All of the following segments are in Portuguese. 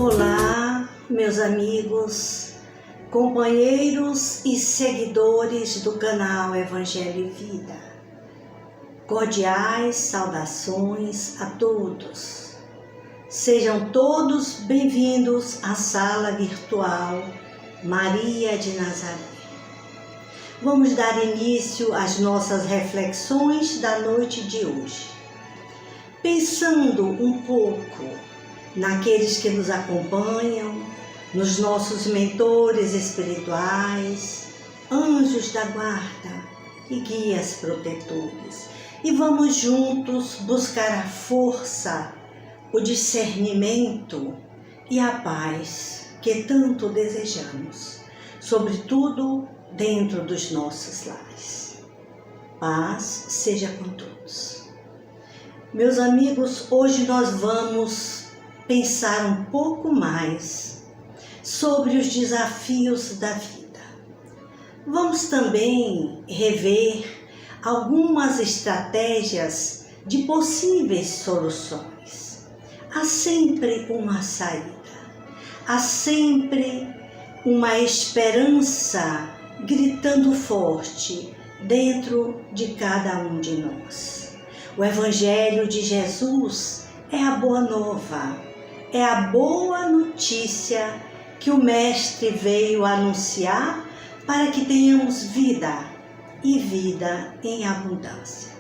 Olá, meus amigos, companheiros e seguidores do canal Evangelho e Vida. Cordiais saudações a todos. Sejam todos bem-vindos à sala virtual Maria de Nazaré. Vamos dar início às nossas reflexões da noite de hoje, pensando um pouco naqueles que nos acompanham, nos nossos mentores espirituais, anjos da guarda e guias protetores. E vamos juntos buscar a força, o discernimento e a paz que tanto desejamos, sobretudo dentro dos nossos lares. Paz seja com todos. Meus amigos, hoje nós vamos pensar um pouco mais sobre os desafios da vida. Vamos também rever algumas estratégias de possíveis soluções. Há sempre uma saída, há sempre uma esperança gritando forte dentro de cada um de nós. O Evangelho de Jesus é a boa nova, é a boa notícia que o Mestre veio anunciar para que tenhamos vida e vida em abundância.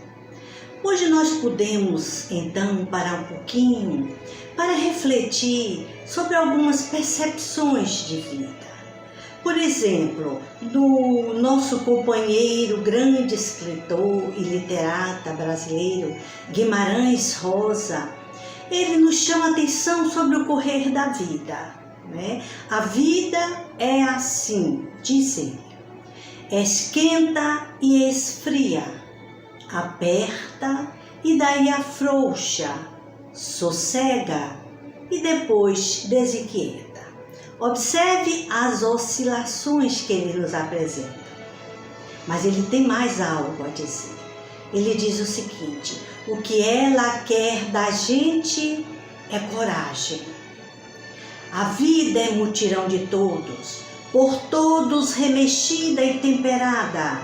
Hoje nós podemos então parar um pouquinho para refletir sobre algumas percepções de vida. Por exemplo, do nosso companheiro, grande escritor e literata brasileiro, Guimarães Rosa. Ele nos chama a atenção sobre o correr da vida, né? A vida é assim, diz ele, esquenta e esfria, aperta e daí afrouxa, sossega e depois desinquieta. Observe as oscilações que ele nos apresenta, mas ele tem mais algo a dizer. Ele diz o seguinte: o que ela quer da gente é coragem. A vida é mutirão de todos, por todos remexida e temperada.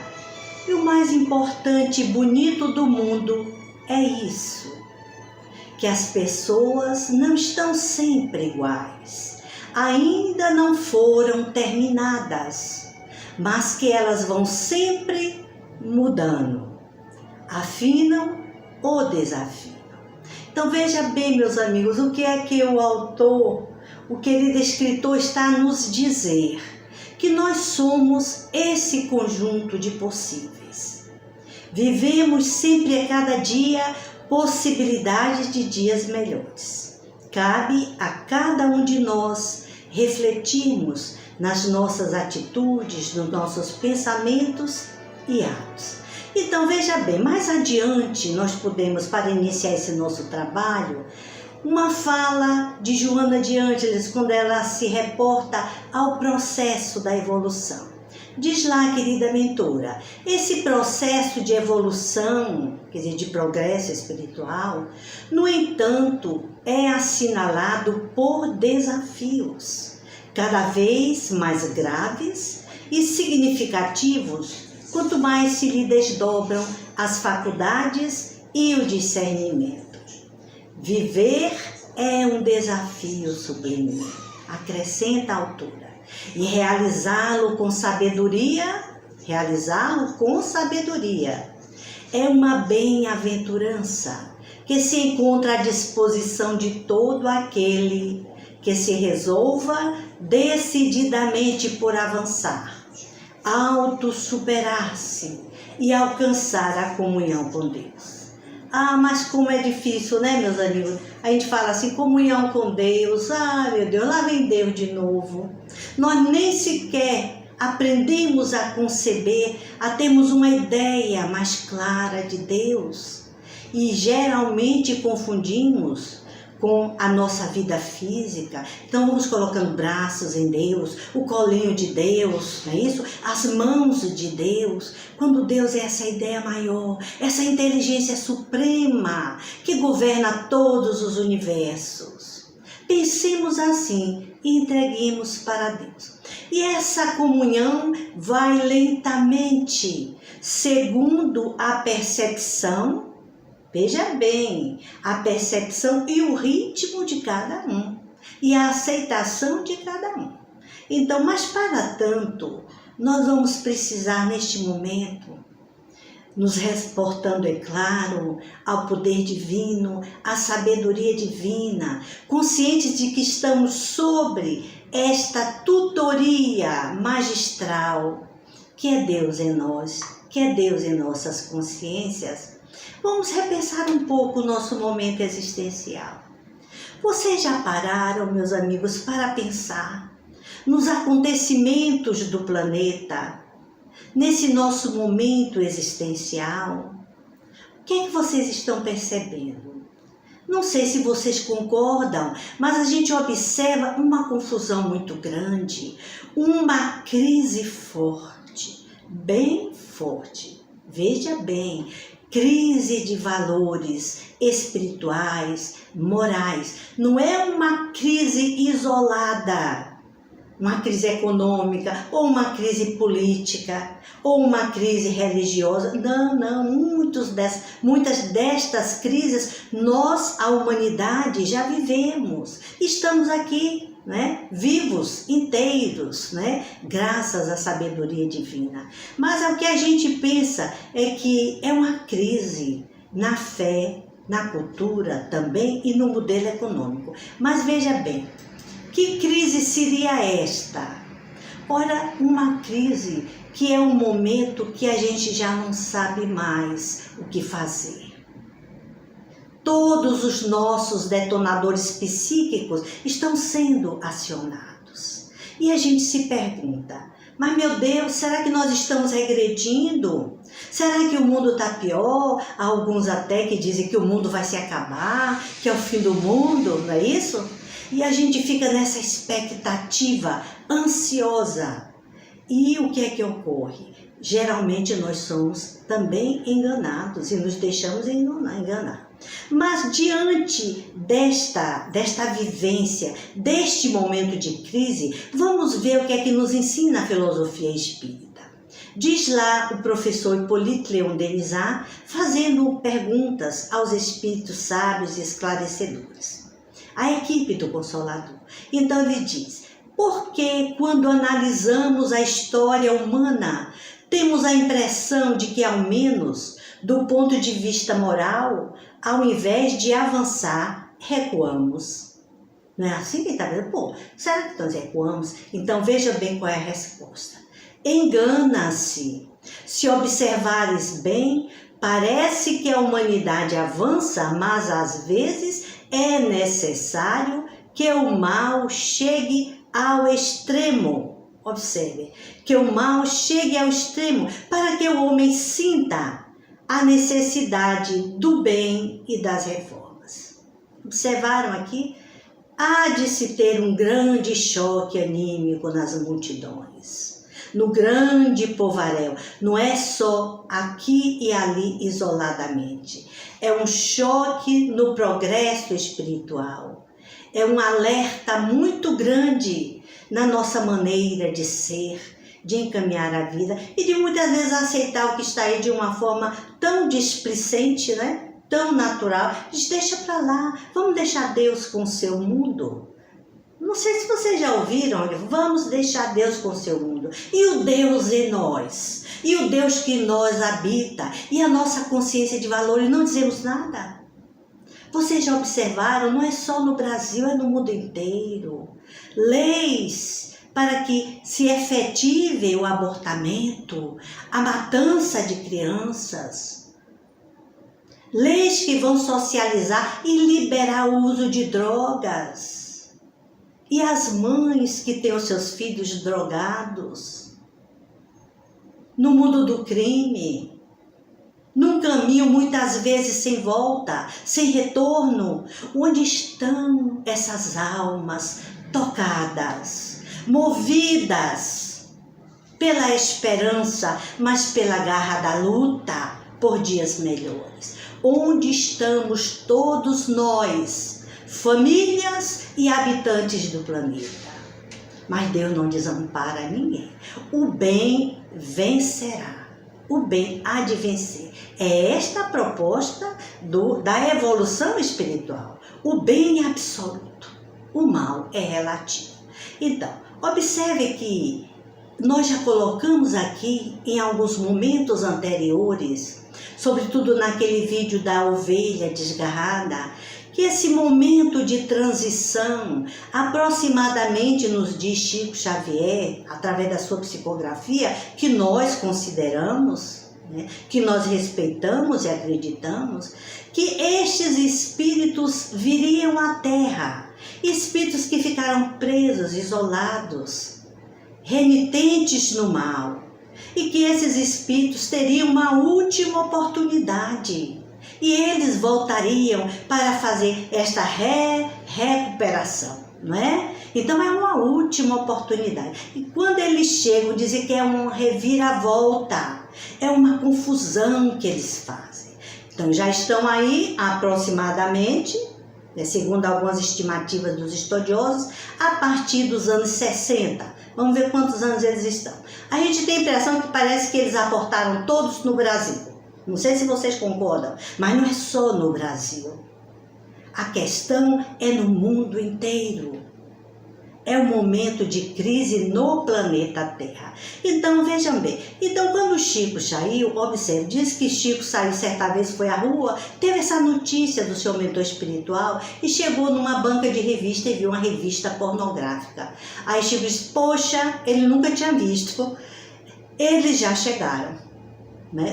E o mais importante e bonito do mundo é isso, que as pessoas não estão sempre iguais, ainda não foram terminadas, mas que elas vão sempre mudando, afinam ou desafiam. Então veja bem, meus amigos, o que é que o autor, o querido escritor está a nos dizer? Que nós somos esse conjunto de possíveis. Vivemos sempre a cada dia possibilidades de dias melhores. Cabe a cada um de nós refletirmos nas nossas atitudes, nos nossos pensamentos e atos. Então veja bem, mais adiante nós podemos, para iniciar esse nosso trabalho, uma fala de Joana de Ângeles, quando ela se reporta ao processo da evolução. Diz lá, querida mentora, esse processo de evolução, quer dizer, de progresso espiritual, no entanto, é assinalado por desafios cada vez mais graves e significativos, quanto mais se lhe desdobram as faculdades e o discernimento. Viver é um desafio sublime, acrescenta a autora, e realizá-lo com sabedoria é uma bem-aventurança que se encontra à disposição de todo aquele que se resolva decididamente por avançar, auto-superar-se e alcançar a comunhão com Deus. Ah, mas como é difícil, né, meus amigos? A gente fala assim, comunhão com Deus. Ah, meu Deus, lá vem Deus de novo. Nós nem sequer aprendemos a conceber, a termos uma ideia mais clara de Deus. E geralmente confundimos com a nossa vida física. Então vamos colocando braços em Deus, o colinho de Deus, não é isso? As mãos de Deus, quando Deus é essa ideia maior, essa inteligência suprema que governa todos os universos. Pensemos assim e entreguemos para Deus. E essa comunhão vai lentamente, segundo a percepção, veja bem, a percepção e o ritmo de cada um, e a aceitação de cada um. Então, mas para tanto, nós vamos precisar neste momento, nos reportando, é claro, ao poder divino, à sabedoria divina, conscientes de que estamos sobre esta tutoria magistral, que é Deus em nós, que é Deus em nossas consciências. Vamos repensar um pouco o nosso momento existencial. Vocês já pararam, meus amigos, para pensar nos acontecimentos do planeta, nesse nosso momento existencial? O que é que vocês estão percebendo? Não sei se vocês concordam, mas a gente observa uma confusão muito grande, uma crise forte, bem forte. Veja bem, crise de valores espirituais, morais. Não é uma crise isolada, uma crise econômica, ou uma crise política, ou uma crise religiosa. Não, muitas destas crises nós, a humanidade, já vivemos. Estamos aqui, né, vivos, inteiros, né, graças à sabedoria divina. Mas o que a gente pensa é que é uma crise na fé, na cultura também e no modelo econômico. Mas veja bem, que crise seria esta? Ora, uma crise que é um momento que a gente já não sabe mais o que fazer. Todos os nossos detonadores psíquicos estão sendo acionados. E a gente se pergunta, mas meu Deus, será que nós estamos regredindo? Será que o mundo está pior? Há alguns até que dizem que o mundo vai se acabar, que é o fim do mundo, não é isso? E a gente fica nessa expectativa ansiosa. E o que é que ocorre? Geralmente nós somos também enganados e nos deixamos enganar. Mas diante desta vivência, deste momento de crise, vamos ver o que é que nos ensina a filosofia espírita. Diz lá o professor Hippolyte Léon Denisard, fazendo perguntas aos espíritos sábios e esclarecedores, a equipe do Consolador. Então ele diz, por que quando analisamos a história humana, temos a impressão de que, ao menos do ponto de vista moral, ao invés de avançar, recuamos? Não é assim que está dizendo? Pô, será que nós recuamos? Então veja bem qual é a resposta. Engana-se. Se observares bem, parece que a humanidade avança, mas às vezes é necessário que o mal chegue ao extremo. Observe, que o mal chegue ao extremo para que o homem sinta a necessidade do bem e das reformas. Observaram aqui? Há de se ter um grande choque anímico nas multidões, no grande povaréu. Não é só aqui e ali isoladamente. É um choque no progresso espiritual. É um alerta muito grande na nossa maneira de ser, de encaminhar a vida e de muitas vezes aceitar o que está aí de uma forma tão displicente, né? Tão natural. Diz, deixa para lá, vamos deixar Deus com o seu mundo. Não sei se vocês já ouviram, vamos deixar Deus com o seu mundo. E o Deus em nós, e o Deus que em nós habita, e a nossa consciência de valor, e não dizemos nada. Vocês já observaram, não é só no Brasil, é no mundo inteiro. Leis para que se efetive o abortamento, a matança de crianças. Leis que vão socializar e liberar o uso de drogas. E as mães que têm os seus filhos drogados. No mundo do crime, num caminho muitas vezes sem volta, sem retorno, onde estão essas almas tocadas, movidas pela esperança, mas pela garra da luta por dias melhores. Onde estamos todos nós famílias e habitantes do planeta. Mas Deus não desampara ninguém. O bem vencerá. O bem há de vencer. É esta a proposta da evolução espiritual. O bem é absoluto. O mal é relativo. Então, observe que nós já colocamos aqui em alguns momentos anteriores, sobretudo naquele vídeo da ovelha desgarrada, que esse momento de transição, aproximadamente nos diz Chico Xavier, através da sua psicografia, que nós consideramos, né, que nós respeitamos e acreditamos, que estes espíritos viriam à Terra, espíritos que ficaram presos, isolados, renitentes no mal, e que esses espíritos teriam uma última oportunidade. E eles voltariam para fazer esta recuperação, não é? Então é uma última oportunidade. E quando eles chegam, dizem que é uma reviravolta, é uma confusão que eles fazem. Então já estão aí aproximadamente, segundo algumas estimativas dos estudiosos, a partir dos anos 60. Vamos ver quantos anos eles estão. A gente tem a impressão que parece que eles aportaram todos no Brasil. Não sei se vocês concordam, mas não é só no Brasil. A questão é no mundo inteiro. É um momento de crise no planeta Terra. Então, vejam bem. Então, quando o Chico saiu, observe, diz que Chico saiu certa vez, foi à rua, teve essa notícia do seu mentor espiritual e chegou numa banca de revista e viu uma revista pornográfica. Aí Chico disse, poxa, ele nunca tinha visto. Eles já chegaram.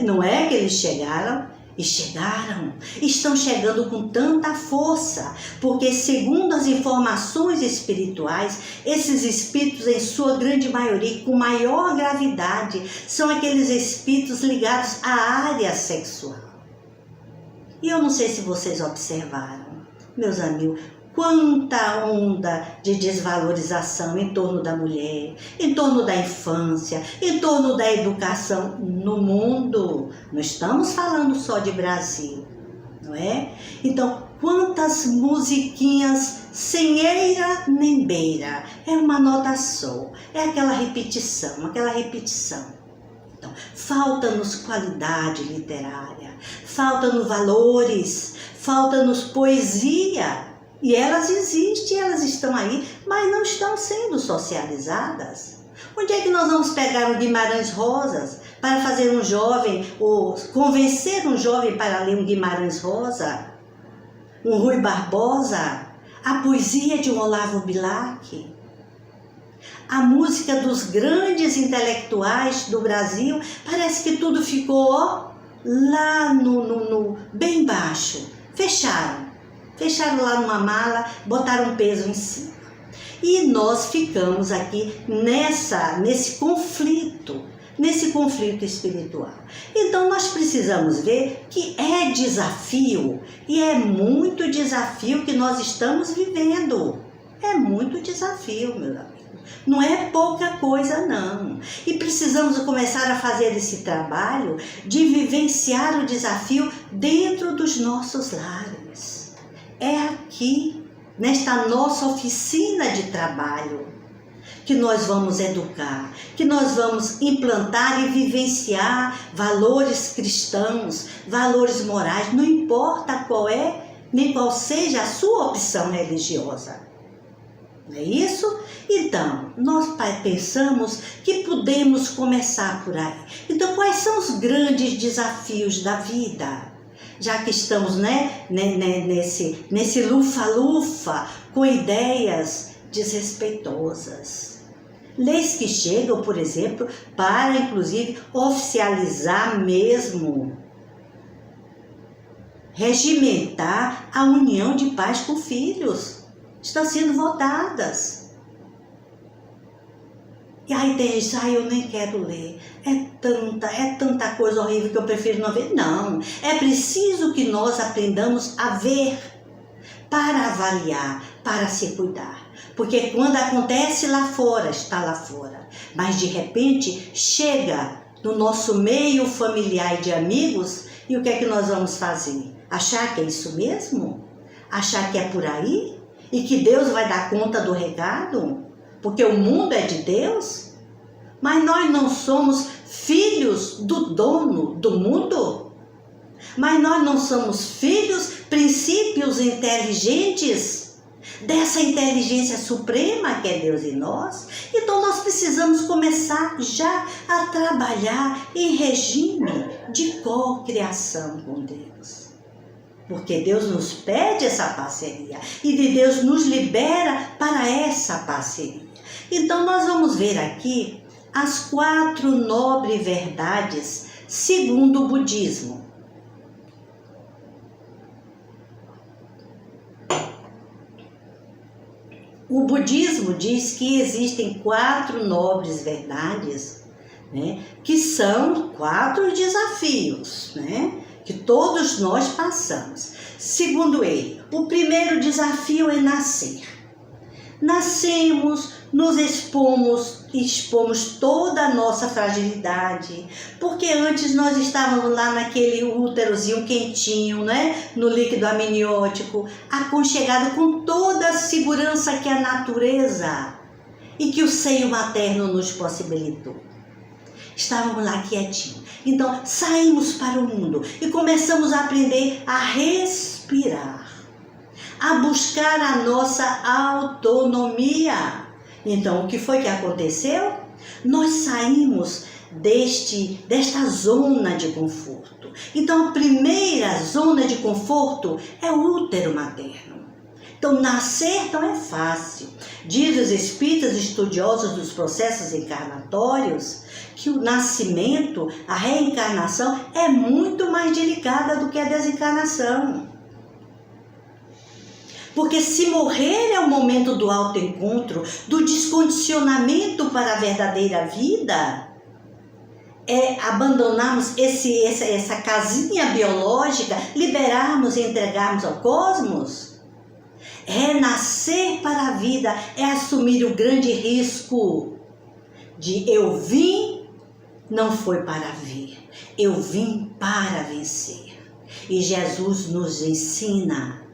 Não é que eles chegaram, e chegaram, estão chegando com tanta força, porque segundo as informações espirituais, esses espíritos em sua grande maioria, com maior gravidade, são aqueles espíritos ligados à área sexual. E eu não sei se vocês observaram, meus amigos, quanta onda de desvalorização em torno da mulher, em torno da infância, em torno da educação no mundo. Não estamos falando só de Brasil, não é? Então, quantas musiquinhas sem eira nem beira, é uma nota só, é aquela repetição. Então, falta-nos qualidade literária, falta-nos valores, falta-nos poesia. E elas existem, elas estão aí, mas não estão sendo socializadas. Onde é que nós vamos pegar o Guimarães Rosa para fazer um jovem, ou convencer um jovem para ler um Guimarães Rosa, um Rui Barbosa, a poesia de um Olavo Bilac, a música dos grandes intelectuais do Brasil? Parece que tudo ficou lá bem baixo, fecharam lá numa mala, botaram peso em cima. E nós ficamos aqui nesse conflito espiritual. Então nós precisamos ver que é desafio, e é muito desafio que nós estamos vivendo. É muito desafio, meus amigos. Não é pouca coisa, não. E precisamos começar a fazer esse trabalho de vivenciar o desafio dentro dos nossos lares. É aqui, nesta nossa oficina de trabalho, que nós vamos educar, que nós vamos implantar e vivenciar valores cristãos, valores morais, não importa qual é, nem qual seja a sua opção religiosa. Não é isso? Então, nós pensamos que podemos começar por aí. Então, quais são os grandes desafios da vida? Já que estamos nesse lufa-lufa com ideias desrespeitosas. Leis que chegam, por exemplo, para inclusive oficializar mesmo, regimentar a união de pais com filhos. Estão sendo votadas. E aí tem gente, eu nem quero ler. É tanta coisa horrível que eu prefiro não ver. Não, é preciso que nós aprendamos a ver, para avaliar, para se cuidar. Porque quando acontece lá fora, está lá fora. Mas de repente chega no nosso meio familiar e de amigos, e o que é que nós vamos fazer? Achar que é isso mesmo? achar que é por aí e que Deus vai dar conta do recado, porque o mundo é de Deus, mas nós não somos filhos do dono do mundo, mas nós não somos filhos, princípios inteligentes dessa inteligência suprema que é Deus em nós. Então nós precisamos começar já a trabalhar em regime de cocriação com Deus. Porque Deus nos pede essa parceria e de Deus nos libera para essa parceria. Então nós vamos ver aqui as 4 nobres verdades segundo o budismo. O budismo diz que existem 4 nobres verdades, né, que são 4 desafios, né, que todos nós passamos. Segundo ele, o primeiro desafio é nascer. Nascemos, nos expomos toda a nossa fragilidade, porque antes nós estávamos lá naquele úterozinho quentinho, né? No líquido amniótico, aconchegado com toda a segurança que a natureza e que o seio materno nos possibilitou. Estávamos lá quietinhos. Então saímos para o mundo e começamos a aprender a respirar, a buscar a nossa autonomia. Então, o que foi que aconteceu? Nós saímos desta zona de conforto. Então, a primeira zona de conforto é o útero materno. Então, nascer não é fácil. Diz os espíritas estudiosos dos processos encarnatórios que o nascimento, a reencarnação, é muito mais delicada do que a desencarnação. Porque se morrer é o momento do autoencontro, do descondicionamento para a verdadeira vida, é abandonarmos essa casinha biológica, liberarmos e entregarmos ao cosmos. Renascer para a vida é assumir o grande risco de eu vim, não foi para vir, eu vim para vencer. E Jesus nos ensina: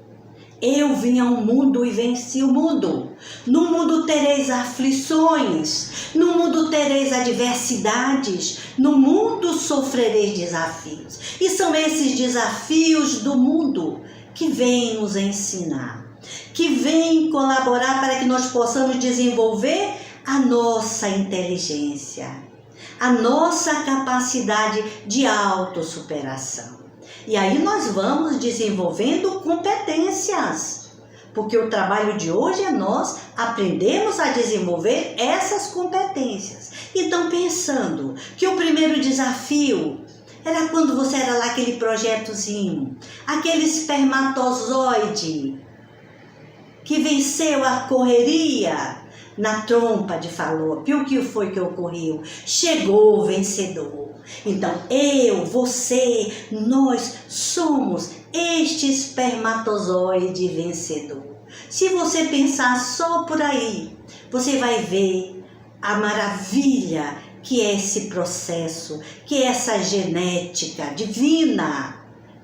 eu vim ao mundo e venci o mundo. No mundo tereis aflições, no mundo tereis adversidades, no mundo sofrereis desafios. E são esses desafios do mundo que vêm nos ensinar, que vêm colaborar para que nós possamos desenvolver a nossa inteligência, a nossa capacidade de autossuperação. E aí nós vamos desenvolvendo competências, porque o trabalho de hoje é nós aprendermos a desenvolver essas competências. Então, pensando que o primeiro desafio era quando você era lá aquele projetozinho, aquele espermatozoide que venceu a correria na trompa de Falópio. O que foi que ocorreu? Chegou o vencedor. Então, eu, você, nós somos este espermatozoide vencedor. Se você pensar só por aí, você vai ver a maravilha que é esse processo, que é essa genética divina.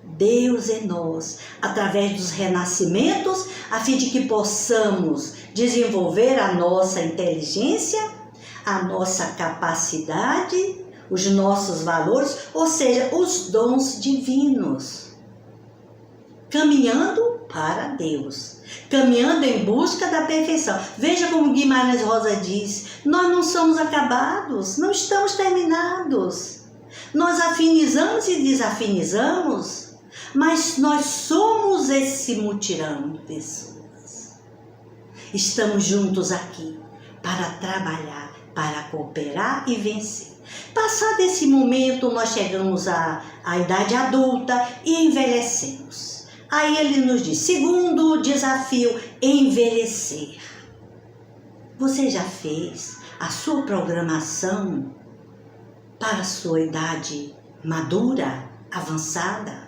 Deus em nós, através dos renascimentos, a fim de que possamos desenvolver a nossa inteligência, a nossa capacidade, os nossos valores, ou seja, os dons divinos, caminhando para Deus, caminhando em busca da perfeição. Veja como Guimarães Rosa diz: nós não somos acabados, não estamos terminados. Nós afinizamos e desafinizamos, mas nós somos esse mutirão de pessoas. Estamos juntos aqui para trabalhar, para cooperar e vencer. Passado esse momento, nós chegamos à idade adulta e envelhecemos. Aí ele nos diz: segundo desafio, envelhecer. Você já fez a sua programação para a sua idade madura, avançada?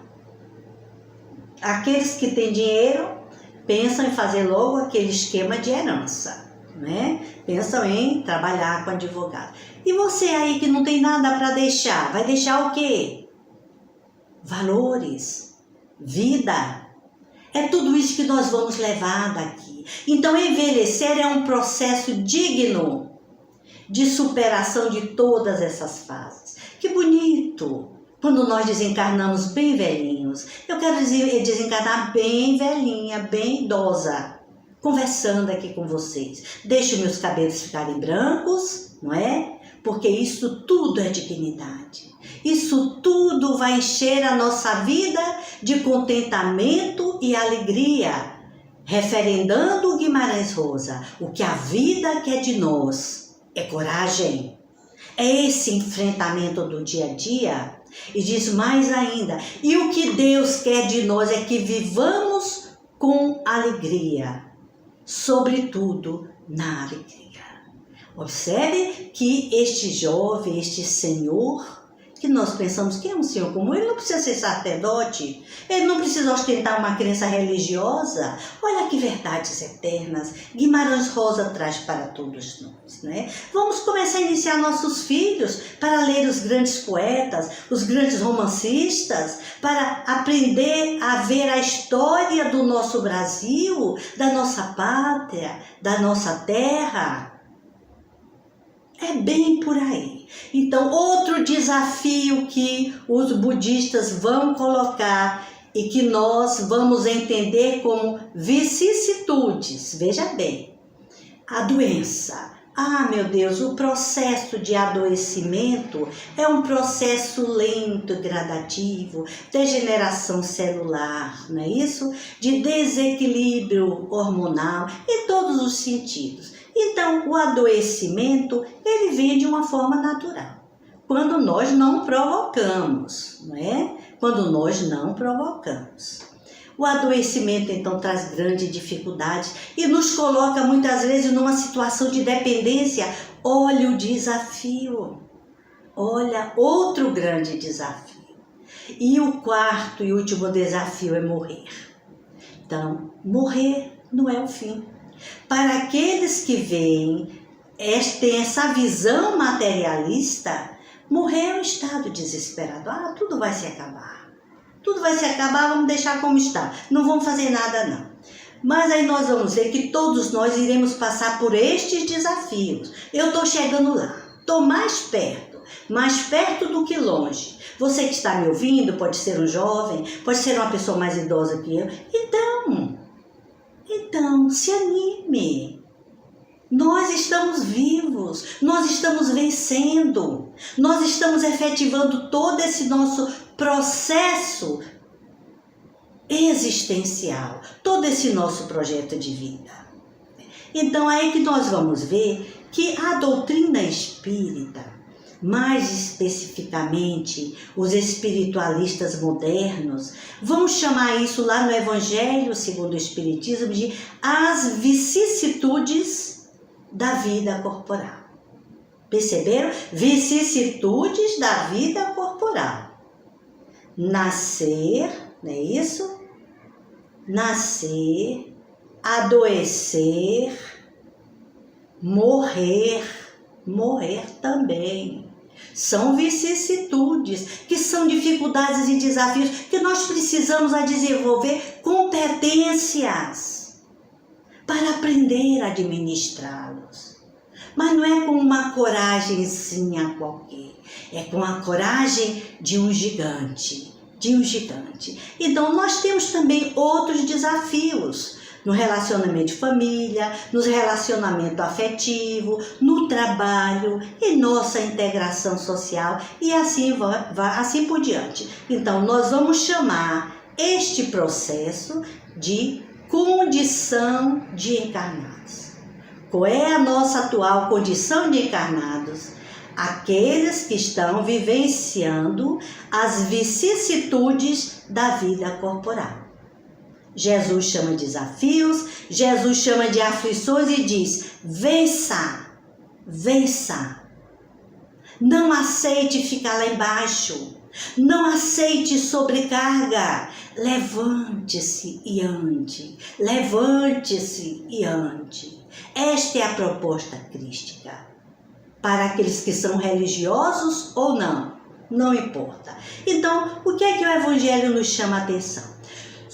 Aqueles que têm dinheiro pensam em fazer logo aquele esquema de herança, né? Pensam em trabalhar com advogado. E você aí que não tem nada para deixar, vai deixar o quê? Valores, vida. É tudo isso que nós vamos levar daqui. Então, envelhecer é um processo digno de superação de todas essas fases. Que bonito! Quando nós desencarnamos bem velhinhos. Eu quero dizer, desencarnar bem velhinha, bem idosa, conversando aqui com vocês. Deixo meus cabelos ficarem brancos, não é? Porque isso tudo é dignidade. Isso tudo vai encher a nossa vida de contentamento e alegria, referendando o Guimarães Rosa. O que a vida quer de nós é coragem, é esse enfrentamento do dia a dia. E diz mais ainda, e o que Deus quer de nós é que vivamos com alegria, sobretudo na alegria. Observe que este jovem, este senhor, que nós pensamos que é um senhor comum, ele não precisa ser sacerdote, ele não precisa ostentar uma crença religiosa. Olha que verdades eternas Guimarães Rosa traz para todos nós, né? Vamos começar a iniciar nossos filhos para ler os grandes poetas, os grandes romancistas, para aprender a ver a história do nosso Brasil, da nossa pátria, da nossa terra. É bem por aí. Então, outro desafio que os budistas vão colocar e que nós vamos entender como vicissitudes. Veja bem, a doença. Ah, meu Deus, o processo de adoecimento é um processo lento, gradativo, degeneração celular, não é isso? De desequilíbrio hormonal em todos os sentidos. Então, o adoecimento, ele vem de uma forma natural, quando nós não provocamos, não é? Quando nós não provocamos. O adoecimento, então, traz grandes dificuldades e nos coloca, muitas vezes, numa situação de dependência. Olha o desafio, olha outro grande desafio. E o quarto e último desafio é morrer. Então, morrer não é o fim. Para aqueles que veem, têm essa visão materialista, morrer é um estado desesperado. Ah, tudo vai se acabar. Tudo vai se acabar, vamos deixar como está. Não vamos fazer nada, não. Mas aí nós vamos ver que todos nós iremos passar por estes desafios. Eu estou chegando lá. Estou mais perto do que longe. Você que está me ouvindo, pode ser um jovem, pode ser uma pessoa mais idosa que eu. Então, se anime. Nós estamos vivos, nós estamos vencendo, nós estamos efetivando todo esse nosso processo existencial, todo esse nosso projeto de vida. Então, aí que nós vamos ver que a doutrina espírita, mais especificamente os espiritualistas modernos, vão chamar isso lá no Evangelho segundo o Espiritismo de as vicissitudes da vida corporal. Perceberam? Vicissitudes da vida corporal. Nascer, não é isso? Nascer, adoecer, morrer também. São vicissitudes, que são dificuldades e desafios que nós precisamos a desenvolver competências para aprender a administrá-los. Mas não é com uma coragemzinha qualquer, é com a coragem de um gigante, Então nós temos também outros desafios no relacionamento de família, no relacionamento afetivo, no trabalho, em nossa integração social e assim por diante. Então, nós vamos chamar este processo de condição de encarnados. Qual é a nossa atual condição de encarnados? Aqueles que estão vivenciando as vicissitudes da vida corporal. Jesus chama de desafios, Jesus chama de aflições e diz: vença. Não aceite ficar lá embaixo, não aceite sobrecarga. Levante-se e ande, Esta é a proposta crística. Para aqueles que são religiosos ou não importa. Então, o que é que o Evangelho nos chama a atenção?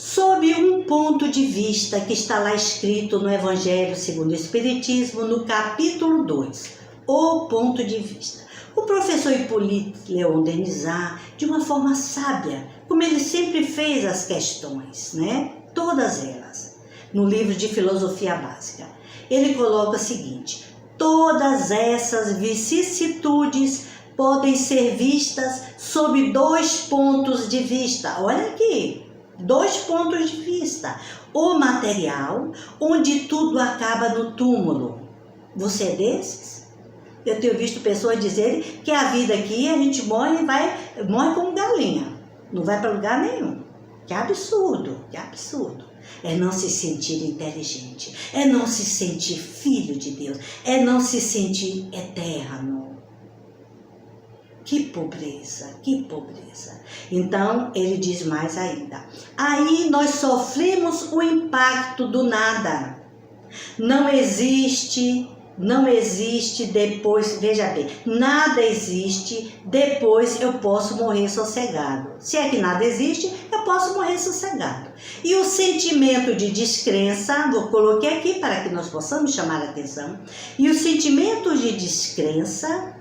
sob um ponto de vista que está lá escrito no Evangelho segundo o Espiritismo, no capítulo 2, o ponto de vista. O professor Hippolyte Léon Denisard, de uma forma sábia, como ele sempre fez as questões, né? Todas elas, no livro de Filosofia Básica, ele coloca o seguinte: todas essas vicissitudes podem ser vistas sob 2 pontos de vista. Olha aqui, 2 pontos de vista. O material, onde tudo acaba no túmulo. Você é desses? Eu tenho visto pessoas dizerem que a vida aqui, a gente morre e morre como galinha. Não vai para lugar nenhum. Que absurdo, que absurdo. É não se sentir inteligente, é não se sentir filho de Deus, é não se sentir eterno. Que pobreza, que pobreza. Então, ele diz mais ainda. Aí nós sofremos o impacto do nada. Não existe depois, veja bem, nada existe, depois eu posso morrer sossegado. Se é que nada existe, eu posso morrer sossegado. E o sentimento de descrença, eu coloquei aqui para que nós possamos chamar a atenção, e o sentimento de descrença,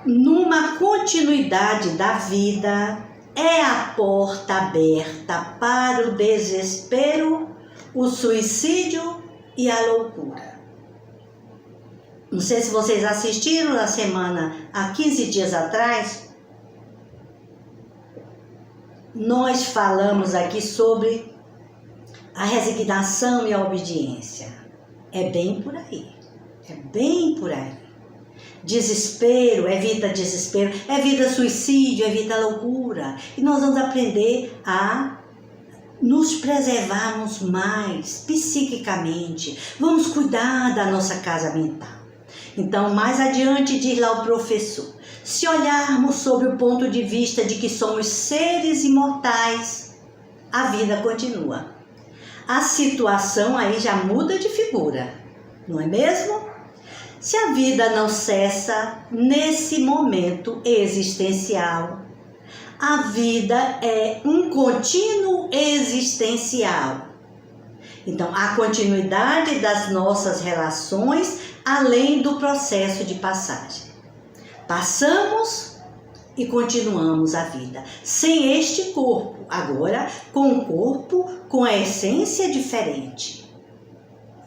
numa continuidade da vida, é a porta aberta para o desespero, o suicídio e a loucura. Não sei se vocês assistiram na semana, há 15 dias atrás, nós falamos aqui sobre a resignação e a obediência. É bem por aí, é bem por aí. Desespero, evita desespero, evita suicídio, evita loucura. E nós vamos aprender a nos preservarmos mais psiquicamente. Vamos cuidar da nossa casa mental. Então, mais adiante diz lá o professor, se olharmos sob o ponto de vista de que somos seres imortais, a vida continua. A situação aí já muda de figura, não é mesmo? Se a vida não cessa nesse momento existencial, a vida é um contínuo existencial. Então, a continuidade das nossas relações além do processo de passagem. Passamos e continuamos a vida. Sem este corpo, agora com um corpo com a essência diferente.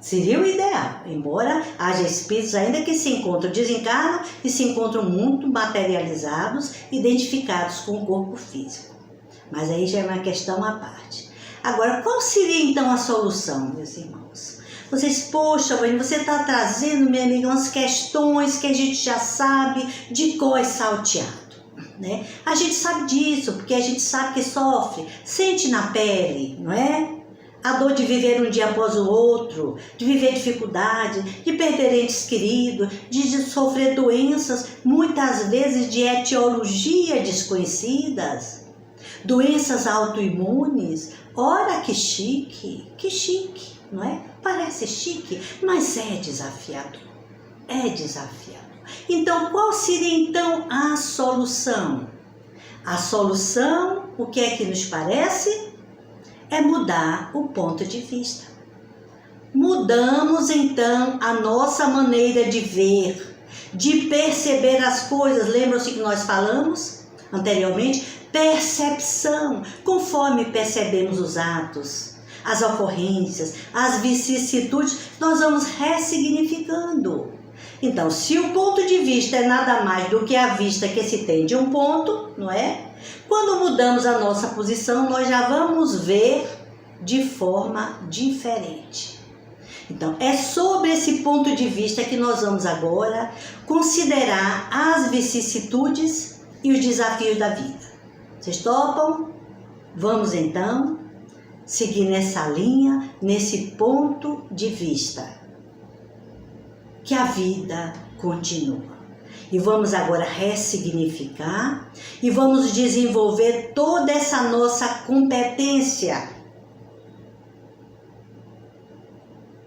Seria o ideal, embora haja espíritos ainda que se encontram, desencarnam e se encontram muito materializados, identificados com o corpo físico. Mas aí já é uma questão à parte. Agora, qual seria então a solução, meus irmãos? Vocês, poxa, você está trazendo, minha amiga, umas questões que a gente já sabe de cor e salteado, né? A gente sabe disso, porque a gente sabe que sofre, sente na pele, não é? A dor de viver um dia após o outro, de viver dificuldade, de perder entes queridos, de sofrer doenças, muitas vezes de etiologia desconhecidas, doenças autoimunes. Ora, que chique, não é? Parece chique, mas é desafiador, é desafiador. Então, qual seria então a solução? A solução, o que é que nos parece? É mudar o ponto de vista. Mudamos então a nossa maneira de ver, de perceber as coisas. Lembram-se que nós falamos anteriormente? Percepção, conforme percebemos os atos, as ocorrências, as vicissitudes, nós vamos ressignificando. Então, se o ponto de vista é nada mais do que a vista que se tem de um ponto, não é? Quando mudamos a nossa posição, nós já vamos ver de forma diferente. Então, é sobre esse ponto de vista que nós vamos agora considerar as vicissitudes e os desafios da vida. Vocês topam? Vamos então seguir nessa linha, nesse ponto de vista, que a vida continua. E vamos agora ressignificar e vamos desenvolver toda essa nossa competência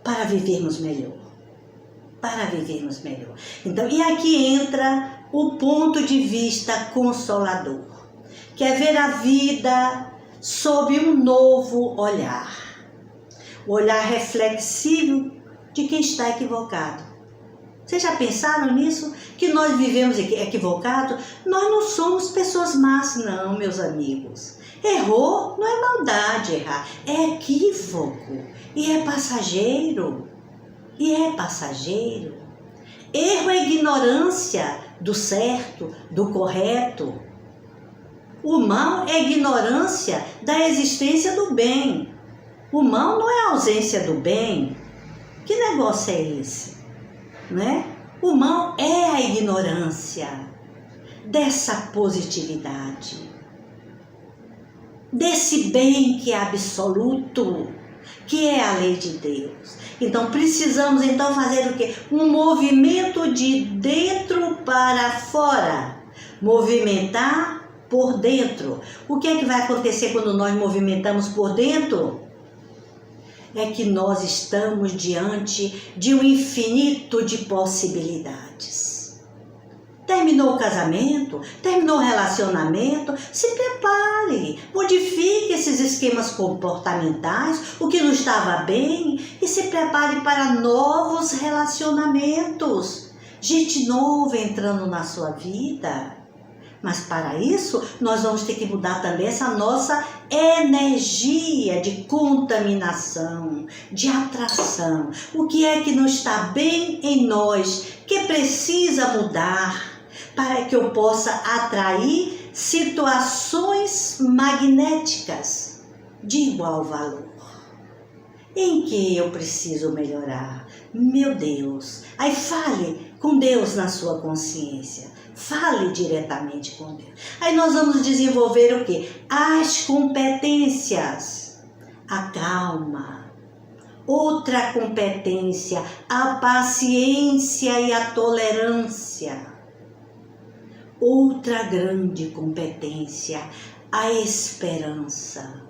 para vivermos melhor. Para vivermos melhor. Então, e aqui entra o ponto de vista consolador, que é ver a vida sob um novo olhar. O olhar reflexivo de quem está equivocado. Vocês já pensaram nisso? Que nós vivemos equivocados? Nós não somos pessoas más, não, meus amigos. Errou não é maldade errar, é equívoco e é passageiro. Erro é ignorância do certo, do correto. O mal é ignorância da existência do bem. O mal não é a ausência do bem. Que negócio é esse? Né? O mal é a ignorância dessa positividade, desse bem que é absoluto, que é a lei de Deus. Então precisamos fazer o quê? Um movimento de dentro para fora. Movimentar por dentro. O que é que vai acontecer quando nós movimentamos por dentro? É que nós estamos diante de um infinito de possibilidades. Terminou o casamento, terminou o relacionamento, se prepare, modifique esses esquemas comportamentais, o que não estava bem, e se prepare para novos relacionamentos. Gente nova entrando na sua vida. Mas para isso, nós vamos ter que mudar também essa nossa energia de contaminação, de atração. O que é que não está bem em nós, que precisa mudar para que eu possa atrair situações magnéticas de igual valor? Em que eu preciso melhorar? Meu Deus! Aí fale com Deus na sua consciência. Fale diretamente com Deus. Aí nós vamos desenvolver o quê? As competências. A calma. Outra competência, a paciência e a tolerância. Outra grande competência, a esperança.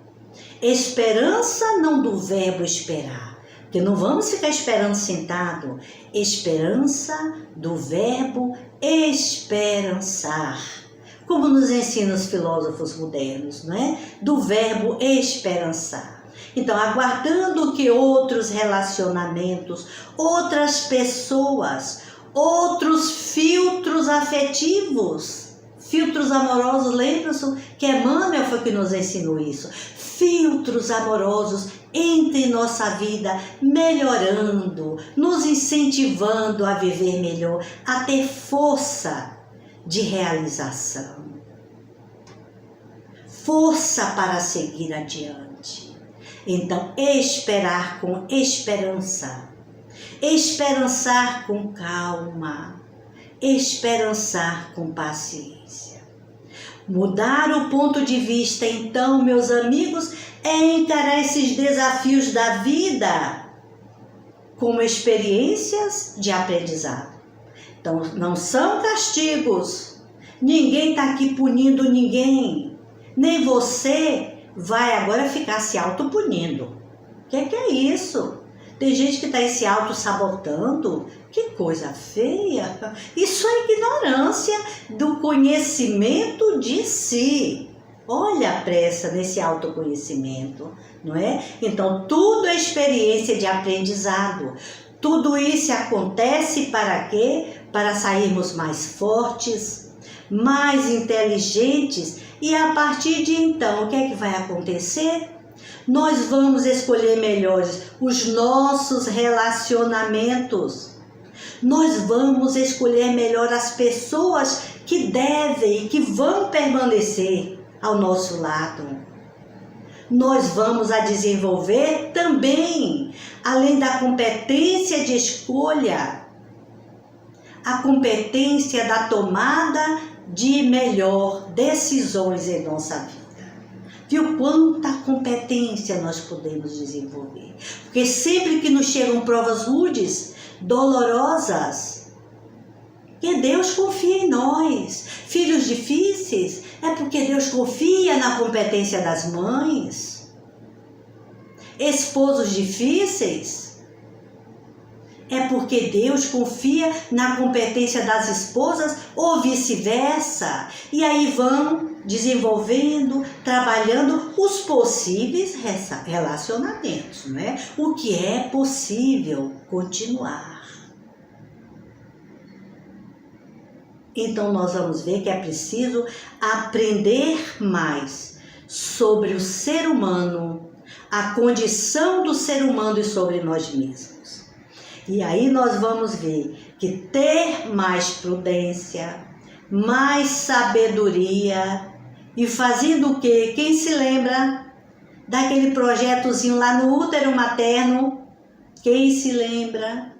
Esperança não do verbo esperar, porque não vamos ficar esperando sentado. Esperança do verbo esperançar, como nos ensinam os filósofos modernos, não é? Do verbo esperançar. Então, aguardando que outros relacionamentos, outras pessoas, outros filtros afetivos, filtros amorosos, lembram-se que Emmanuel foi que nos ensinou isso. Filtros amorosos entre em nossa vida, melhorando, nos incentivando a viver melhor, a ter força de realização, força para seguir adiante. Então, esperar com esperança, esperançar com calma, esperançar com paciência. Mudar o ponto de vista, então, meus amigos, é encarar esses desafios da vida como experiências de aprendizado. Então, não são castigos. Ninguém está aqui punindo ninguém. Nem você vai agora ficar se autopunindo. O que é isso? Tem gente que está aí se auto-sabotando. Que coisa feia! Isso é ignorância do conhecimento de si. Olha a pressa nesse autoconhecimento, não é? Então, tudo é experiência de aprendizado. Tudo isso acontece para quê? Para sairmos mais fortes, mais inteligentes. E a partir de então, o que é que vai acontecer? Nós vamos escolher melhores os nossos relacionamentos. Nós vamos escolher melhor as pessoas que devem e que vão permanecer ao nosso lado. Nós vamos a desenvolver também, além da competência de escolha, a competência da tomada de melhor decisões em nossa vida. Viu quanta competência nós podemos desenvolver? Porque sempre que nos chegam provas rudes, dolorosas, que Deus confia em nós. Filhos difíceis, é porque Deus confia na competência das mães. Esposos difíceis, é porque Deus confia na competência das esposas ou vice-versa. E aí vão desenvolvendo, trabalhando os possíveis relacionamentos, não é? O que é possível continuar. Então nós vamos ver que é preciso aprender mais sobre o ser humano, a condição do ser humano e sobre nós mesmos. E aí nós vamos ver que ter mais prudência, mais sabedoria e fazendo o quê? Quem se lembra daquele projetozinho lá no útero materno? Quem se lembra?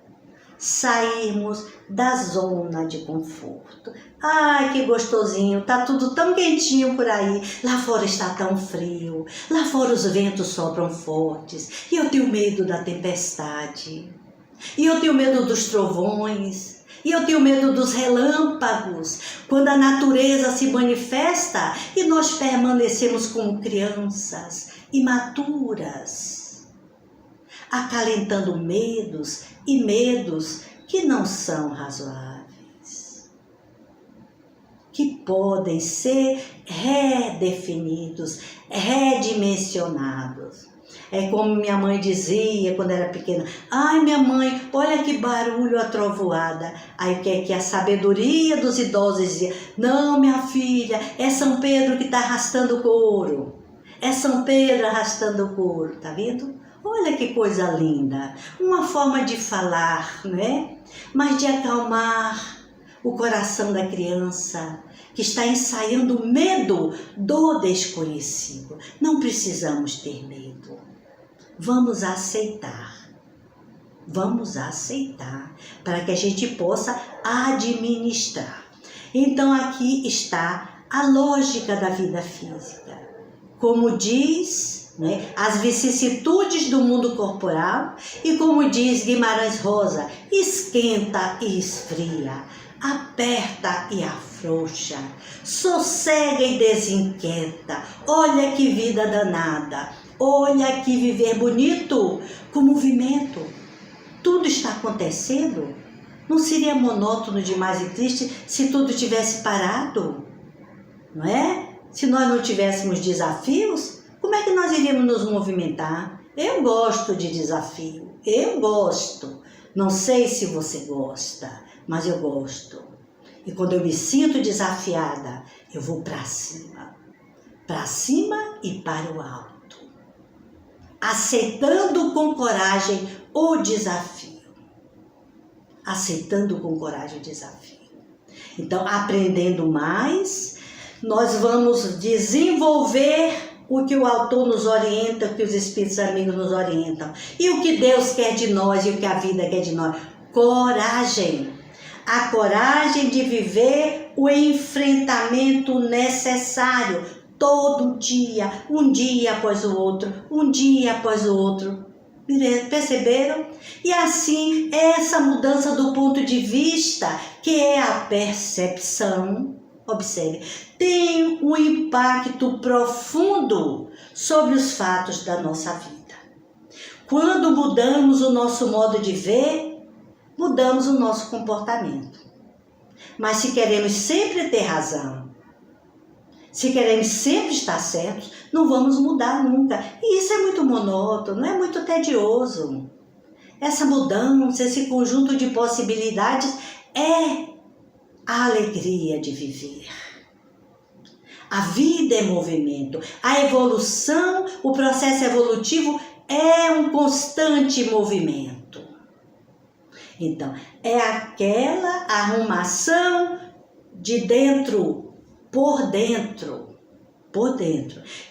Sairmos da zona de conforto. Ai, que gostosinho, tá tudo tão quentinho por aí. Lá fora está tão frio, lá fora os ventos sopram fortes e eu tenho medo da tempestade. E eu tenho medo dos trovões, e eu tenho medo dos relâmpagos, quando a natureza se manifesta e nós permanecemos como crianças imaturas, acalentando medos e medos que não são razoáveis, que podem ser redefinidos, redimensionados. É como minha mãe dizia quando era pequena: ai, minha mãe, olha que barulho, a trovoada. Aí que a sabedoria dos idosos dizia: não, minha filha, é São Pedro que está arrastando o couro. É São Pedro arrastando o couro, tá vendo? Olha que coisa linda. Uma forma de falar, né? Mas de acalmar o coração da criança que está ensaiando o medo do desconhecido. Não precisamos ter medo. Vamos aceitar para que a gente possa administrar. Então aqui está a lógica da vida física. Como diz, né, as vicissitudes do mundo corporal e como diz Guimarães Rosa, esquenta e esfria, aperta e afrouxa, sossega e desinquieta. Olha que vida danada, olha que viver bonito, com movimento. Tudo está acontecendo. Não seria monótono demais e triste se tudo tivesse parado? Não é? Se nós não tivéssemos desafios, como é que nós iríamos nos movimentar? Eu gosto de desafio, eu gosto. Não sei se você gosta, mas eu gosto. E quando eu me sinto desafiada, eu vou para cima e para o alto, aceitando com coragem o desafio. Aceitando com coragem o desafio. Então, aprendendo mais, nós vamos desenvolver o que o autor nos orienta, o que os espíritos amigos nos orientam. E o que Deus quer de nós e o que a vida quer de nós. Coragem. A coragem de viver o enfrentamento necessário. Todo dia, um dia após o outro, um dia após o outro. Perceberam? E assim, essa mudança do ponto de vista, que é a percepção, observe, tem um impacto profundo sobre os fatos da nossa vida. Quando mudamos o nosso modo de ver, mudamos o nosso comportamento. Mas se queremos sempre ter razão, se queremos sempre estar certos, não vamos mudar nunca. E isso é muito monótono, é muito tedioso. Essa mudança, esse conjunto de possibilidades é a alegria de viver. A vida é movimento, a evolução, o processo evolutivo é um constante movimento. Então, é aquela arrumação de dentro, por dentro.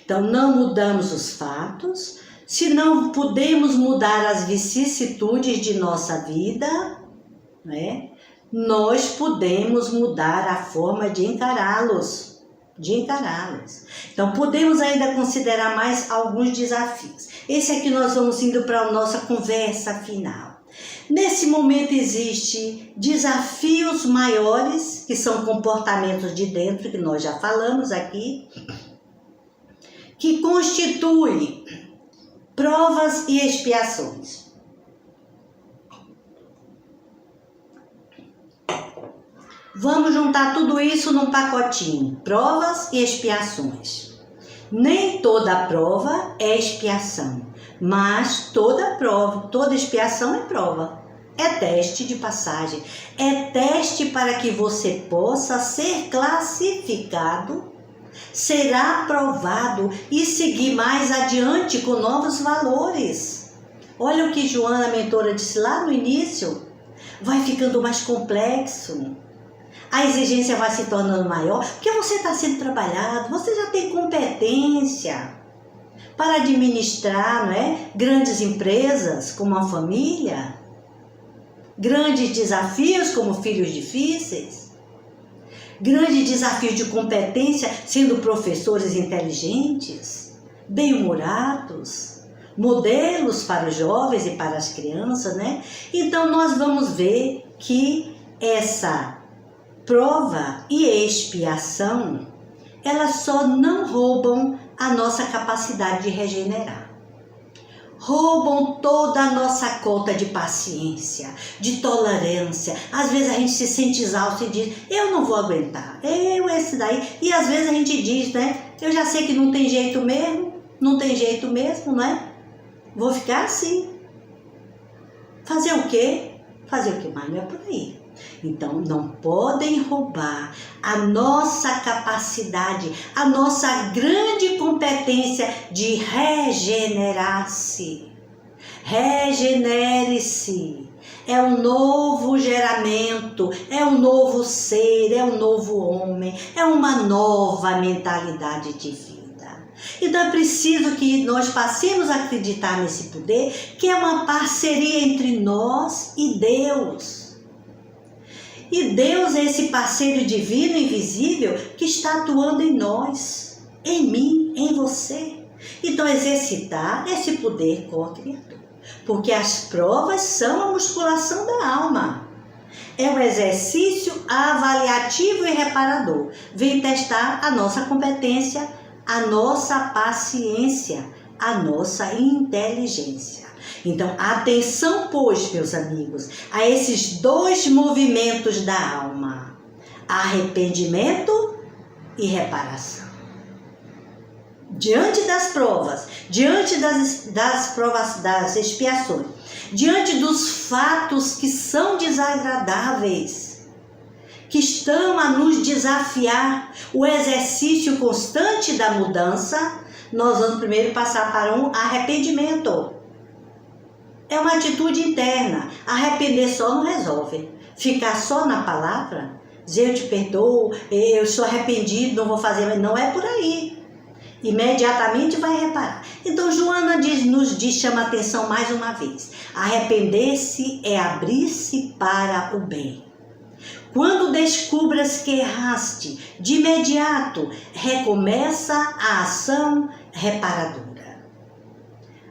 Então, não mudamos os fatos, se não podemos mudar as vicissitudes de nossa vida, né? Nós podemos mudar a forma de encará-los. Então, podemos ainda considerar mais alguns desafios. Esse aqui nós vamos indo para a nossa conversa final. Nesse momento existem desafios maiores, que são comportamentos de dentro, que nós já falamos aqui, que constituem provas e expiações. Vamos juntar tudo isso num pacotinho, provas e expiações. Nem toda prova é expiação, mas toda prova, toda expiação é prova. É teste de passagem, é teste para que você possa ser classificado, será aprovado e seguir mais adiante com novos valores. Olha o que Joana, a mentora, disse lá no início, vai ficando mais complexo. A exigência vai se tornando maior, porque você está sendo trabalhado, você já tem competência para administrar, não é? Grandes empresas, como uma família, grandes desafios, como filhos difíceis, grandes desafios de competência, sendo professores inteligentes, bem-humorados, modelos para os jovens e para as crianças, né? Então, nós vamos ver que essa prova e expiação, elas só não roubam a nossa capacidade de regenerar. Roubam toda a nossa cota de paciência, de tolerância. Às vezes a gente se sente exausto e diz, eu não vou aguentar, esse daí. E às vezes a gente diz, né, eu já sei que não tem jeito mesmo, não tem jeito mesmo, né? Vou ficar assim. Fazer o quê? Fazer o quê? Mas não é por aí. Então, não podem roubar a nossa capacidade, a nossa grande competência de regenerar-se. Regenere-se. É um novo geramento, é um novo ser, é um novo homem, é uma nova mentalidade de vida. Então é preciso que nós passemos a acreditar nesse poder, que é uma parceria entre nós e Deus. E Deus é esse parceiro divino invisível que está atuando em nós, em mim, em você. Então exercitar esse poder co-criador, porque as provas são a musculação da alma. É um exercício avaliativo e reparador. Vem testar a nossa competência, a nossa paciência, a nossa inteligência. Então, atenção, pois, meus amigos, a esses dois movimentos da alma: arrependimento e reparação. Diante das provas, diante das provas, das expiações, diante dos fatos que são desagradáveis, que estão a nos desafiar, o exercício constante da mudança, nós vamos primeiro passar para um arrependimento. É uma atitude interna. Arrepender só não resolve. Ficar só na palavra, dizer eu te perdoo, eu sou arrependido, não vou fazer, mas não é por aí. Imediatamente vai reparar. Então Joana nos diz, chama a atenção mais uma vez. Arrepender-se é abrir-se para o bem. Quando descubras que erraste, de imediato recomeça a ação reparadora.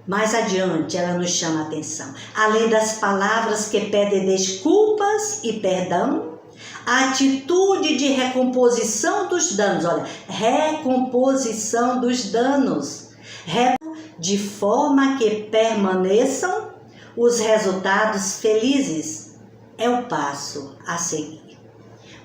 Mais adiante, ela nos chama a atenção. Além das palavras que pedem desculpas e perdão, a atitude de recomposição dos danos. Olha, recomposição dos danos. De forma que permaneçam os resultados felizes. É o passo a seguir.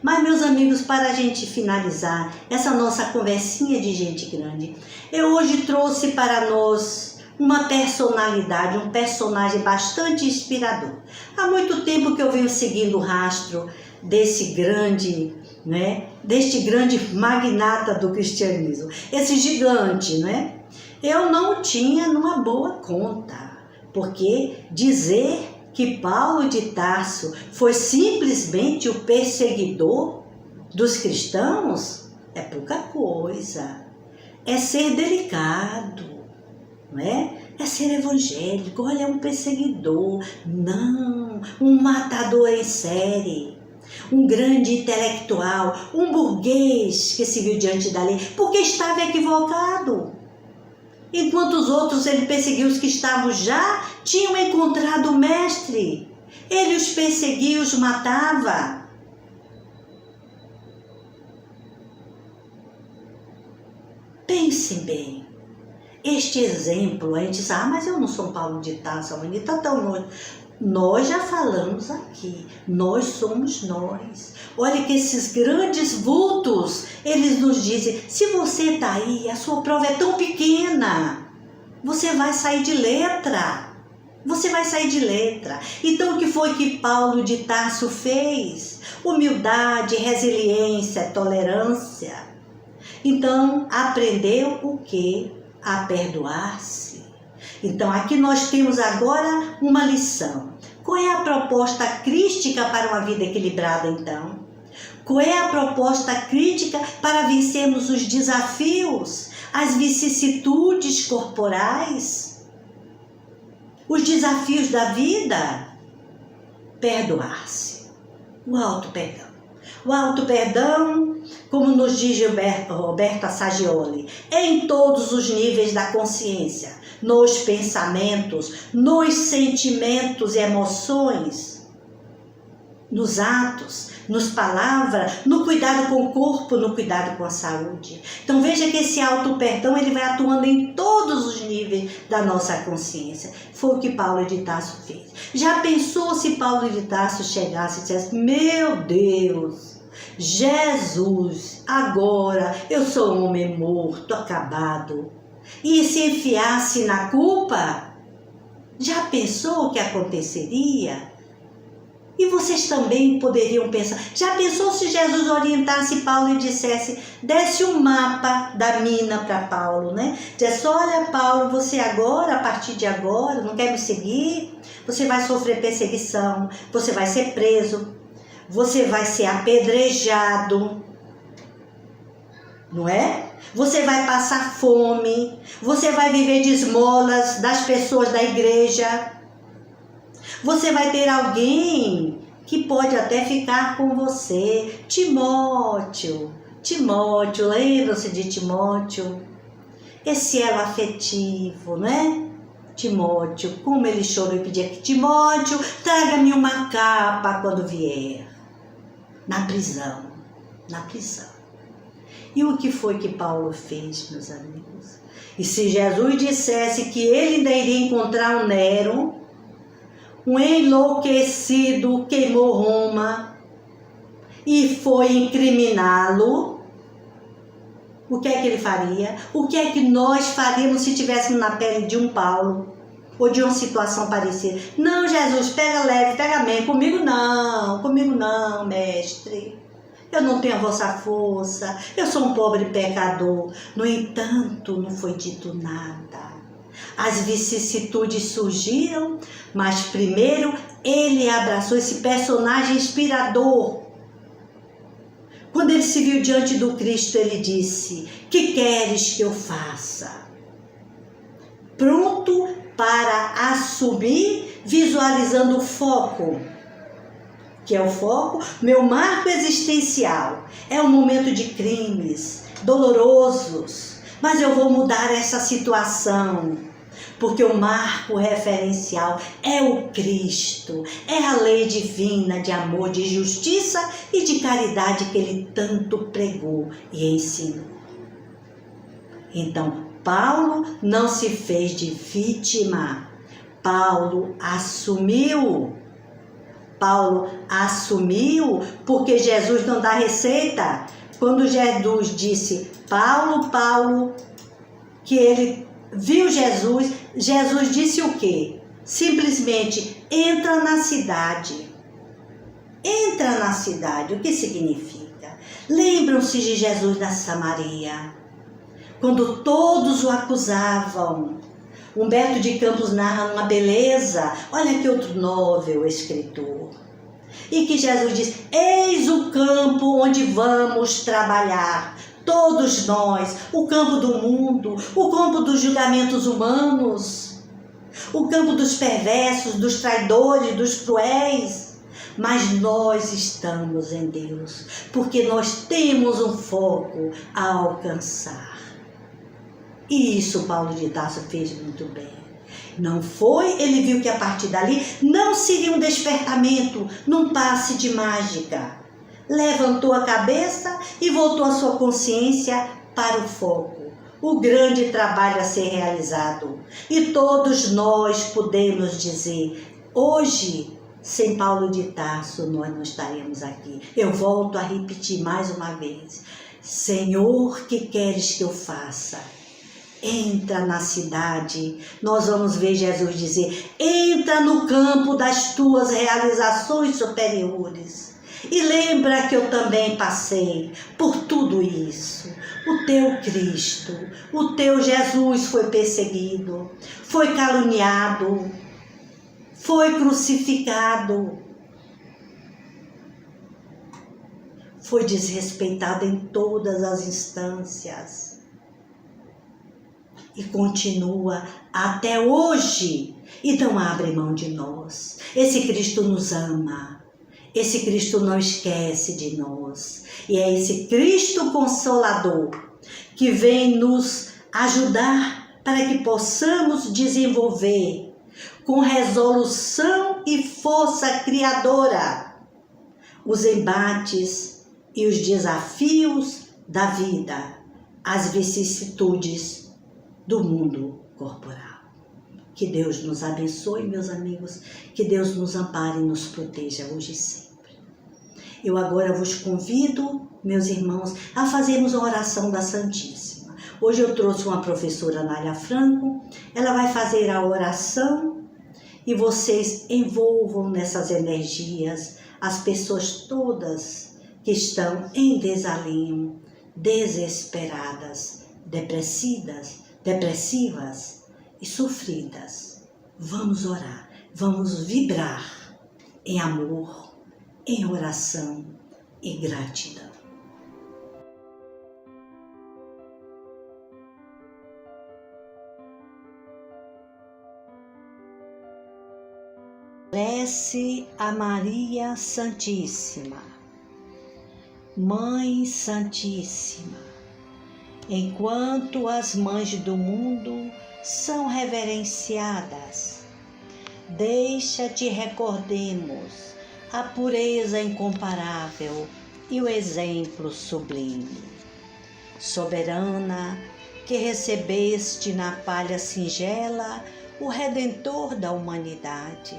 Mas, meus amigos, para a gente finalizar essa nossa conversinha de gente grande, eu hoje trouxe para nós uma personalidade, um personagem bastante inspirador. Há muito tempo que eu venho seguindo o rastro desse grande, né, deste grande magnata do cristianismo, esse gigante, né? Eu não tinha numa boa conta, porque dizer que Paulo de Tarso foi simplesmente o perseguidor dos cristãos é pouca coisa. É ser delicado. Não é? É ser evangélico, olha, é um perseguidor, não, um matador em série, um grande intelectual, um burguês que se viu diante da lei, porque estava equivocado. Enquanto os outros, ele perseguiu os que estavam já, tinham encontrado o mestre, ele os perseguia, os matava. Pensem bem. Este exemplo, a gente diz, mas eu não sou Paulo de Tarso, a mãe está tão longe. Nós já falamos aqui, nós somos nós. Olha que esses grandes vultos, eles nos dizem, se você está aí, a sua prova é tão pequena, você vai sair de letra. Você vai sair de letra. Então, o que foi que Paulo de Tarso fez? Humildade, resiliência, tolerância. Então, aprendeu o quê? A perdoar-se. Então, aqui nós temos agora uma lição. Qual é a proposta crítica para uma vida equilibrada, então? Qual é a proposta crítica para vencermos os desafios, as vicissitudes corporais, os desafios da vida? Perdoar-se. O auto-perdão. O auto-perdão, como nos diz Roberto Assagioli, é em todos os níveis da consciência, nos pensamentos, nos sentimentos e emoções, nos atos, nos palavras, no cuidado com o corpo, no cuidado com a saúde. Então veja que esse auto-perdão ele vai atuando em todos os níveis da nossa consciência. Foi o que Paulo de Tarso fez. Já pensou se Paulo de Tarso chegasse e dissesse, meu Deus, Jesus, agora eu sou um homem morto, acabado, e se enfiasse na culpa? Já pensou o que aconteceria? E vocês também poderiam pensar, já pensou se Jesus orientasse Paulo e dissesse, desse um mapa da mina para Paulo, né? Disse, olha Paulo, você agora, a partir de agora, não quer me seguir? Você vai sofrer perseguição, você vai ser preso, você vai ser apedrejado, não é? Você vai passar fome, você vai viver de esmolas das pessoas da igreja. Você vai ter alguém que pode até ficar com você. Timóteo, lembram-se de Timóteo? Esse elo afetivo, né? Timóteo, como ele chorou e pedia que Timóteo, traga-me uma capa quando vier. Na prisão. E o que foi que Paulo fez, meus amigos? E se Jesus dissesse que ele ainda iria encontrar um Nero, um enlouquecido, queimou Roma e foi incriminá-lo, o que é que ele faria? O que é que nós faríamos se estivéssemos na pele de um Paulo ou de uma situação parecida? Não, Jesus, pega leve, pega bem, comigo não, mestre. Eu não tenho a vossa força, eu sou um pobre pecador. No entanto, não foi dito nada. As vicissitudes surgiram, mas primeiro ele abraçou esse personagem inspirador. Quando ele se viu diante do Cristo, ele disse, que queres que eu faça? Pronto para assumir, visualizando o foco. Que é o foco, meu marco existencial. É um momento de crimes dolorosos, mas eu vou mudar essa situação. Porque o marco referencial é o Cristo, é a lei divina de amor, de justiça e de caridade que ele tanto pregou e ensinou. Então, Paulo não se fez de vítima, Paulo assumiu porque Jesus não dá receita. Quando Jesus disse, Paulo, que ele viu Jesus, Jesus disse o quê? Simplesmente, entra na cidade. O que significa? Lembram-se de Jesus na Samaria, quando todos o acusavam. Humberto de Campos narra uma beleza, olha que outro novel escritor. E que Jesus diz, eis o campo onde vamos trabalhar. Todos nós, o campo do mundo, o campo dos julgamentos humanos, o campo dos perversos, dos traidores, dos cruéis. Mas nós estamos em Deus, porque nós temos um foco a alcançar. E isso Paulo de Tarso fez muito bem. Não foi, ele viu que a partir dali não seria um despertamento, num passe de mágica. Levantou a cabeça e voltou a sua consciência para o foco. O grande trabalho a ser realizado. E todos nós podemos dizer, Hoje, sem Paulo de Tarso, nós não estaremos aqui. Eu volto a repetir mais uma vez. Senhor, que queres que eu faça? Entra na cidade. Nós vamos ver Jesus dizer, entra no campo das tuas realizações superiores. E lembra que eu também passei por tudo isso. O teu Cristo, o teu Jesus foi perseguido, foi caluniado, foi crucificado, foi desrespeitado em todas as instâncias e continua até hoje e não abre mão de nós. Esse Cristo nos ama, esse Cristo não esquece de nós e é esse Cristo Consolador que vem nos ajudar para que possamos desenvolver com resolução e força criadora os embates e os desafios da vida, as vicissitudes do mundo corporal. Que Deus nos abençoe, meus amigos, que Deus nos ampare e nos proteja hoje e sempre. Eu agora vos convido, meus irmãos, a fazermos a oração da Santíssima. Hoje eu trouxe uma professora, Nália Franco, ela vai fazer a oração e vocês envolvam nessas energias as pessoas todas que estão em desalinho, desesperadas, depressivas e sofridas. Vamos orar, vamos vibrar em amor, em oração e gratidão. Prece a Maria Santíssima. Mãe Santíssima, enquanto as mães do mundo são reverenciadas, deixa-te recordemos a pureza incomparável e o exemplo sublime. Soberana, que recebeste na palha singela o Redentor da humanidade,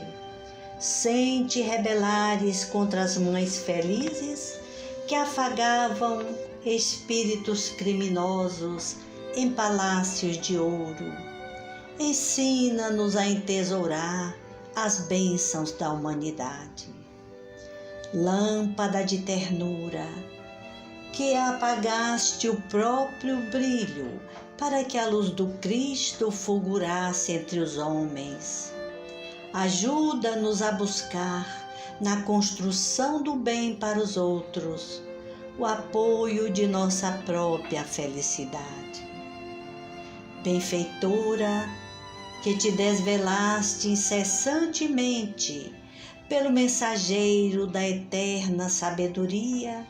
sem te rebelares contra as mães felizes que afagavam espíritos criminosos em palácios de ouro. Ensina-nos a entesourar as bênçãos da humanidade. Lâmpada de ternura, que apagaste o próprio brilho para que a luz do Cristo fulgurasse entre os homens. Ajuda-nos a buscar, na construção do bem para os outros, o apoio de nossa própria felicidade. Benfeitora, que te desvelaste incessantemente pelo mensageiro da eterna sabedoria,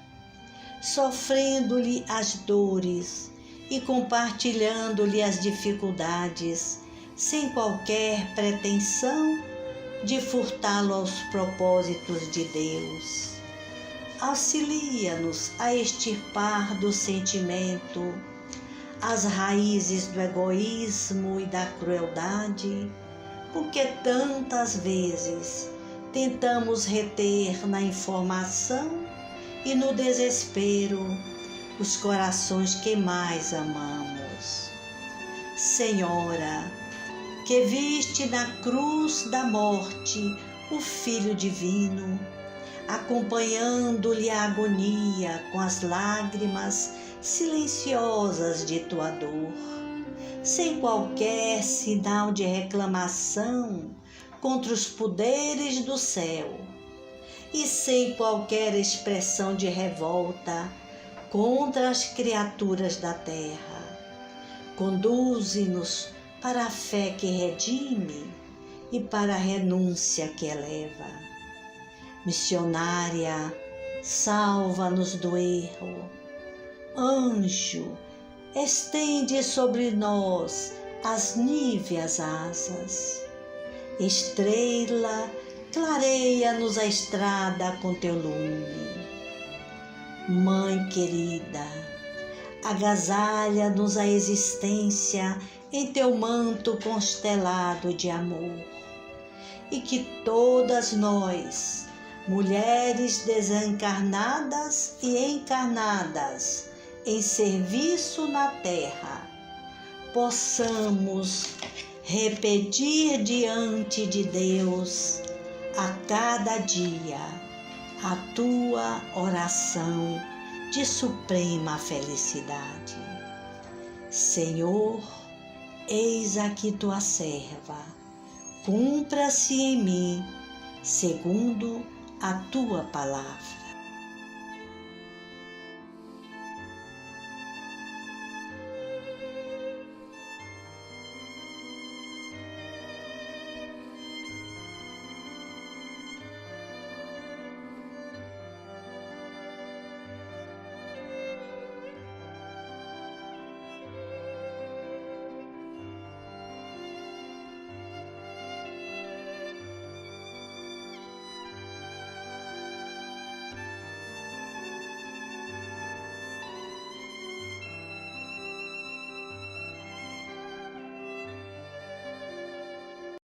sofrendo-lhe as dores e compartilhando-lhe as dificuldades, sem qualquer pretensão de furtá-lo aos propósitos de Deus. Auxilia-nos a extirpar do sentimento as raízes do egoísmo e da crueldade, porque tantas vezes tentamos reter na informação e no desespero os corações que mais amamos. Senhora, que viste na cruz da morte o Filho Divino, acompanhando-lhe a agonia com as lágrimas silenciosas de tua dor, sem qualquer sinal de reclamação contra os poderes do céu e sem qualquer expressão de revolta contra as criaturas da terra. Conduze-nos para a fé que redime e para a renúncia que eleva. Missionária, salva-nos do erro. Anjo, estende sobre nós as níveas asas. Estrela, clareia-nos a estrada com teu lume. Mãe querida, agasalha-nos a existência em teu manto constelado de amor e que todas nós, mulheres desencarnadas e encarnadas em serviço na terra, possamos repetir diante de Deus a cada dia a tua oração de suprema felicidade. Senhor, eis aqui tua serva, cumpra-se em mim segundo a tua palavra.